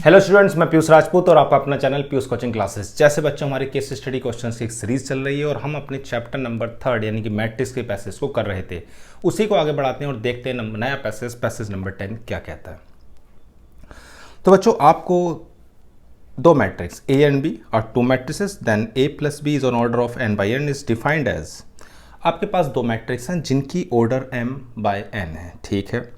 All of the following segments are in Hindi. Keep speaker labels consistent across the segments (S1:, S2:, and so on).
S1: हेलो स्टूडेंट्स, मैं पीयूष राजपूत और आपका अपना चैनल पीयूष कोचिंग क्लासेस। जैसे बच्चों हमारी केस स्टडी क्वेश्चंस की एक सीरीज चल रही है और हम अपने चैप्टर नंबर 3 यानी कि मैट्रिक्स के पैसेज को कर रहे थे, उसी को आगे बढ़ाते हैं और देखते हैं नया पैसेज नंबर 10 क्या कहता है। तो बच्चों आपको दो मैट्रिक्स ए एंड बी और two matrices, then A plus B is on order of N by N is defined as. आपके पास दो मैट्रिक्स हैं जिनकी ऑर्डर m बाय n है, ठीक है।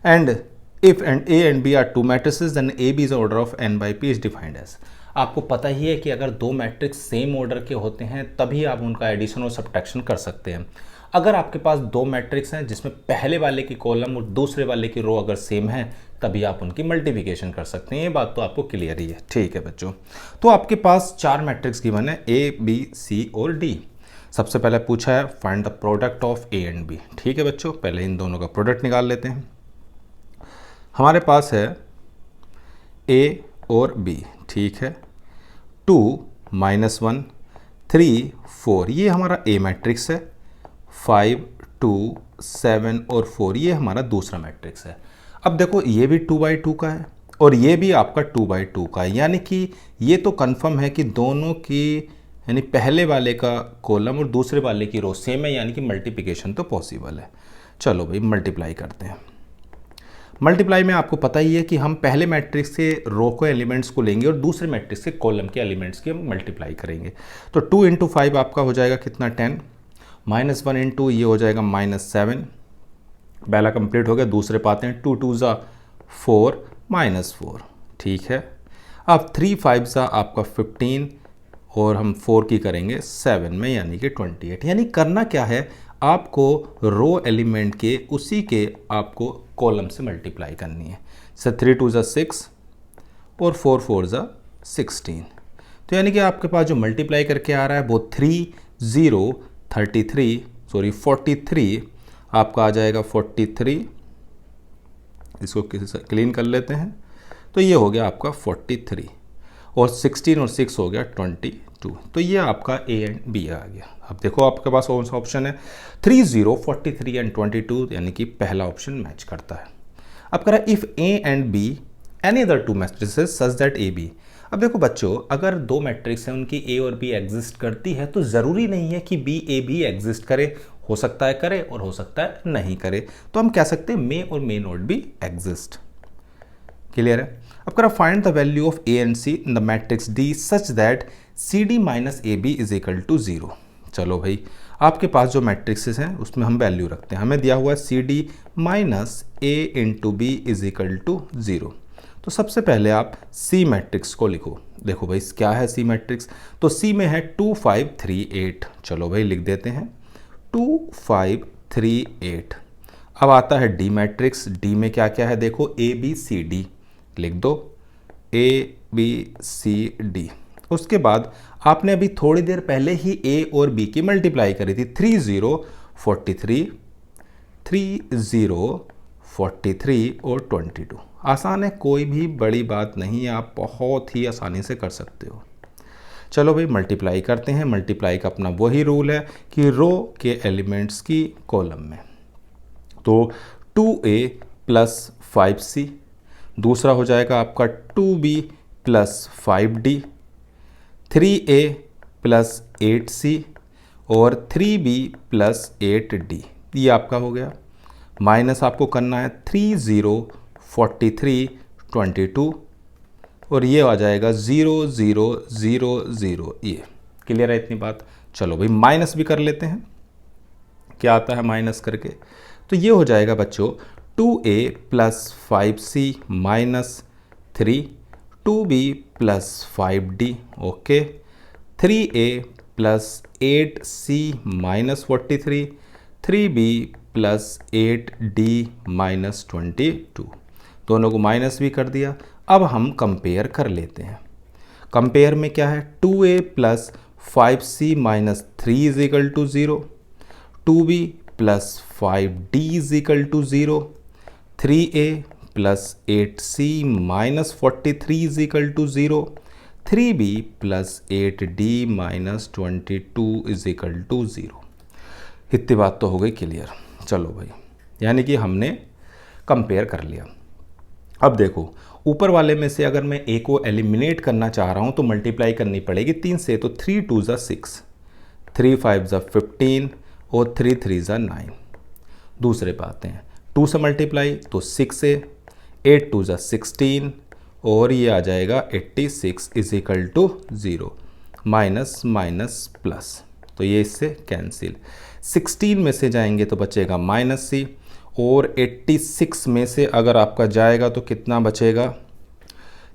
S1: And if and a and b are two matrices then ab is order of n by p is defined as। आपको पता ही है कि अगर दो मैट्रिक्स सेम ऑर्डर के होते हैं तभी आप उनका एडिशन और सब्ट्रैक्शन कर सकते हैं। अगर आपके पास दो मैट्रिक्स हैं जिसमें पहले वाले की कॉलम और दूसरे वाले की रो अगर सेम है तभी आप उनकी मल्टीप्लिकेशन कर सकते हैं। ये बात तो आपको क्लियर ही है, ठीक है बच्चों। तो आपके पास चार मैट्रिक्स गिवन है a b c और d। सबसे पहले पूछा है find the product of a and b। ठीक है बच्चों, पहले इन दोनों का प्रोडक्ट निकाल लेते हैं। हमारे पास है a और b, ठीक है। 2 -1 3 4 ये हमारा a मैट्रिक्स है। 5 2 7 और 4 ये हमारा दूसरा मैट्रिक्स है। अब देखो ये भी 2/2 का है और ये भी आपका 2/2 का है, यानी कि ये तो कंफर्म है कि दोनों की यानी पहले वाले का कॉलम और दूसरे वाले की रो सेम है, यानी कि मल्टीप्लिकेशन तो पॉसिबल है। चलो भाई मल्टीप्लाई करते हैं। मल्टीप्लाई में आपको पता ही है कि हम पहले मैट्रिक्स से रो के एलिमेंट्स को लेंगे और दूसरे मैट्रिक्स से कॉलम के एलिमेंट्स की हम मल्टीप्लाई करेंगे। तो 2 × 5 आपका हो जाएगा कितना 10, -1 × ये हो जाएगा -7। पहला कंप्लीट हो गया, दूसरे पाते हैं 2 2 ज़ा 4 -4, ठीक है। अब 3 5 ज़ा आपका 15 और हम 4 की करेंगे 7 में यानी कि 28। यानी करना क्या है, आपको रो एलिमेंट के उसी के आपको कॉलम से मल्टीप्लाई करनी है। सर 3 2 ज़ा 6 और 4 4 ज़ा 16। तो यानी कि आपके पास जो मल्टीप्लाई करके आ रहा है वो 43 आपका आ जाएगा 43। इसको क्लीन कर लेते हैं। तो ये हो गया आपका 43 और 16 और 6 हो गया 22। तो ये आपका ए एंड बी आ गया। अब देखो आपके पास कौन सा ऑप्शन है, 30 43 एंड 22, यानी कि पहला ऑप्शन मैच करता है। अब कह रहा है if A and B any other two matrices such that A B. अब देखो बच्चों, अगर दो मैट्रिक्स हैं उनकी ए और बी एग्जिस्ट करती है तो ज़रूरी नहीं है कि बी ए भी एग्जिस्ट करे। हो सकता है करे और हो सकता है नहीं करे। तो हम कह सकते हैं मे और may not be exist. Clear है। अब कह रहा find the value of A and C in the matrix D such that C D minus A B is equal to 0। चलो भाई, आपके पास जो मैट्रिक्सेस हैं उसमें हम वैल्यू रखते हैं। हमें दिया हुआ है C D minus A into B is equal to 0। तो सबसे पहले आप सी मैट्रिक्स को लिखो। देखो भाई क्या है सी मैट्रिक्स, तो सी में है 2 5 3 8। चलो भाई लिख देते हैं 2 5 3 8। अब आता है डी मैट्रिक्स। डी में क्या क्या है देखो, ए बी सी डी लिख दो, ए बी सी डी। उसके बाद आपने अभी थोड़ी देर पहले ही ए और बी की मल्टीप्लाई करी थी। 30 43 30 43 और 22। आसान है, कोई भी बड़ी बात नहीं है, आप बहुत ही आसानी से कर सकते हो। चलो भाई मल्टीप्लाई करते हैं। मल्टीप्लाई का अपना वही रूल है कि रो के एलिमेंट्स की कॉलम में। तो 2a प्लस 5c, दूसरा हो जाएगा आपका 2b plus 5d, 3a plus 8c और 3b प्लस 8d। ये आपका हो गया। माइनस आपको करना है 30 43 22 और ये आ जाएगा 0 0 0 0। ये क्लियर है इतनी बात। चलो भाई माइनस भी कर लेते हैं, क्या आता है माइनस करके। तो ये हो जाएगा बच्चों 2a plus 5c minus 3, 2b plus 5d, okay, 3a plus 8c minus 43, 3b plus 8d minus 22। दोनों को माइनस भी कर दिया। अब हम कंपेयर कर लेते हैं। कंपेयर में क्या है, 2a plus 5c minus 3 is equal to 0, 2b plus 5d is equal to 0, 3a plus 8c minus 43 is equal to 0, 3b plus 8d minus 22 is equal to 0। इतनी बात तो हो गई क्लियर। चलो भाई, यानी कि हमने कंपेयर कर लिया। अब देखो ऊपर वाले में से अगर मैं ए को एलिमिनेट करना चाह रहा हूँ तो मल्टीप्लाई करनी पड़ेगी 3 से, तो 3 2 ज़ा 6, 3 5 ज़ा 15 और 3 3 ज़ा 9। दूसरे पे आते हैं, 2 से मल्टीप्लाई तो 6 से, 8 2 ज़ा 16 और ये आ जाएगा 86 is equal to 0, minus minus plus, तो ये इससे कैंसिल। 16 में से जाएंगे तो बचेगा -c और 86 में से अगर आपका जाएगा तो कितना बचेगा,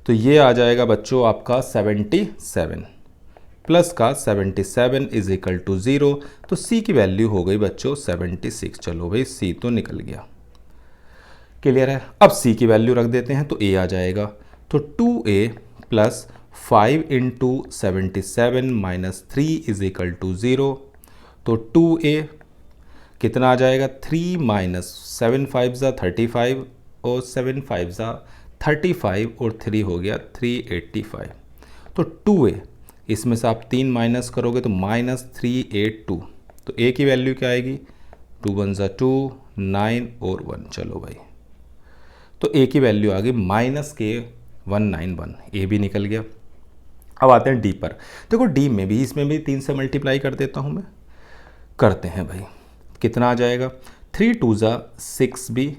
S1: तो ये आ जाएगा बच्चों आपका 77 प्लस का 77 इज इक्वल टू 0, तो c की वैल्यू हो गई बच्चों 76। चलो भाई c तो निकल गया, क्लियर है। अब c की वैल्यू रख देते हैं तो a आ जाएगा, तो 2a plus 5 into 77 minus 3 is equal to 0, तो 2a कितना आ जाएगा 3 माइनस 7 5 ज़ा 35 और 7 5 ज़ा 35 और 3 हो गया 385, तो 2a इसमें से आप 3 माइनस करोगे तो -382, तो a की वैल्यू क्या आएगी 2 1 ज़ा 2 9 और 1। चलो भाई, तो a की वैल्यू आ गई -k191, a भी निकल गया। अब आते हैं d पर। देखो d में भी, इसमें भी 3 से मल्टीप्लाई कर देता हूँ मैं, करते हैं भाई, कितना आ जाएगा 3 2 ज़ा 6b,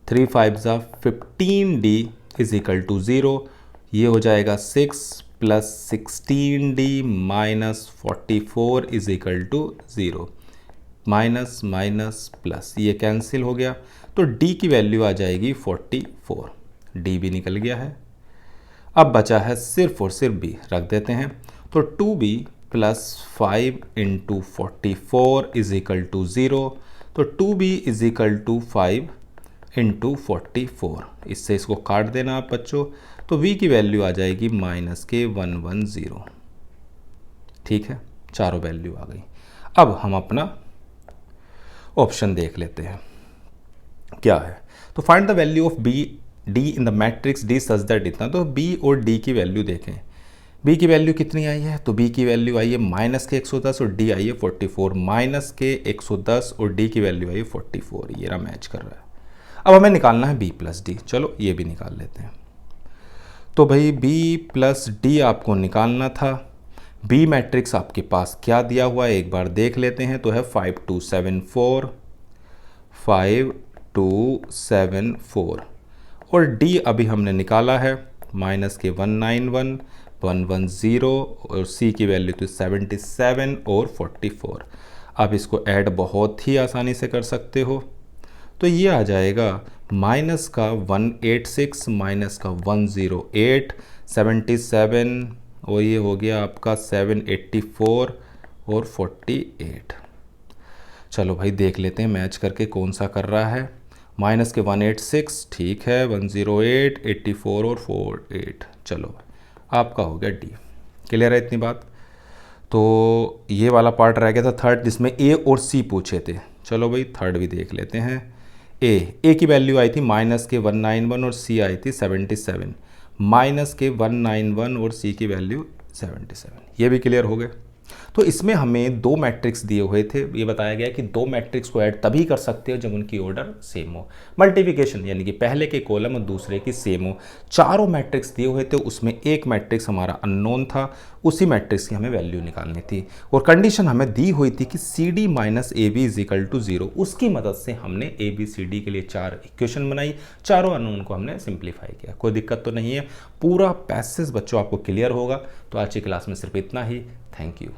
S1: 3 5 ज़ा 15d इज इक्वल टू 0, ये हो जाएगा 6 plus 16d minus 44 is equal to 0, minus minus plus, ये कैंसिल हो गया, तो d की वैल्यू आ जाएगी 44, d भी निकल गया है। अब बचा है सिर्फ और सिर्फ b, रख देते हैं, तो 2b plus 5 into 44 is equal to 0, तो 2b is equal to 5 into 44, इससे इसको काट देना आप बच्चों, तो v की वैल्यू आ जाएगी -k110। ठीक है, चारों वैल्यू आ गई। अब हम अपना ऑप्शन देख लेते हैं क्या है, तो find the value of b d in the matrix d such that इतना, तो b और d की वैल्यू देखें, b की वैल्यू कितनी आई है, तो b की वैल्यू आई है -k110 और d आई है 44, -k110 और d की वैल्यू आई है 44, ये रहा मैच कर रहा है। अब हमें निकालना है b प्लस डी, चलो ये भी निकाल लेते हैं। तो भाई b प्लस डी आपको निकालना था, b मैट्रिक्स आपके पास क्या दिया हुआ है एक बार देख लेते हैं, तो है 5 2 7 4, 5 2 7 4 और d अभी हमने निकाला है -k191 110 और c की वैल्यू तो 77 और 44। आप इसको ऐड बहुत ही आसानी से कर सकते हो, तो ये आ जाएगा माइनस का 186 माइनस का 108 77 और ये हो गया आपका 784 और 48। चलो भाई देख लेते हैं मैच करके कौन सा कर रहा है, माइनस के 186 ठीक है, 108 84 और 48। चलो आपका हो गया डी, क्लियर है इतनी बात। तो ये वाला पार्ट रह गया था थर्ड, जिसमें ए और सी पूछे थे। चलो भाई थर्ड भी देख लेते हैं। ए की वैल्यू आई थी -k191 और सी आई थी 77, -k191 और सी की वैल्यू 77, ये भी क्लियर हो गए। तो इसमें हमें दो मैट्रिक्स दिए हुए थे, ये बताया गया कि दो मैट्रिक्स को ऐड तभी कर सकते हो जब उनकी ऑर्डर सेम हो, मल्टीप्लिकेशन यानी कि पहले के कॉलम और दूसरे की सेम हो। चारों मैट्रिक्स दिए हुए थे, उसमें एक मैट्रिक्स हमारा अननोन था, उसी मैट्रिक्स की हमें वैल्यू निकालनी थी और कंडीशन हमें दी हुई थी कि CD minus AB is equal to 0। उसकी मदद से हमने ABCD के लिए चार इक्वेशन बनाई, चारों अननोन को हमने सिंप्लीफाई किया। कोई दिक्कत तो नहीं है, पूरा पैसेज बच्चों आपको क्लियर होगा। तो आज की क्लास में सिर्फ इतना ही, थैंक यू।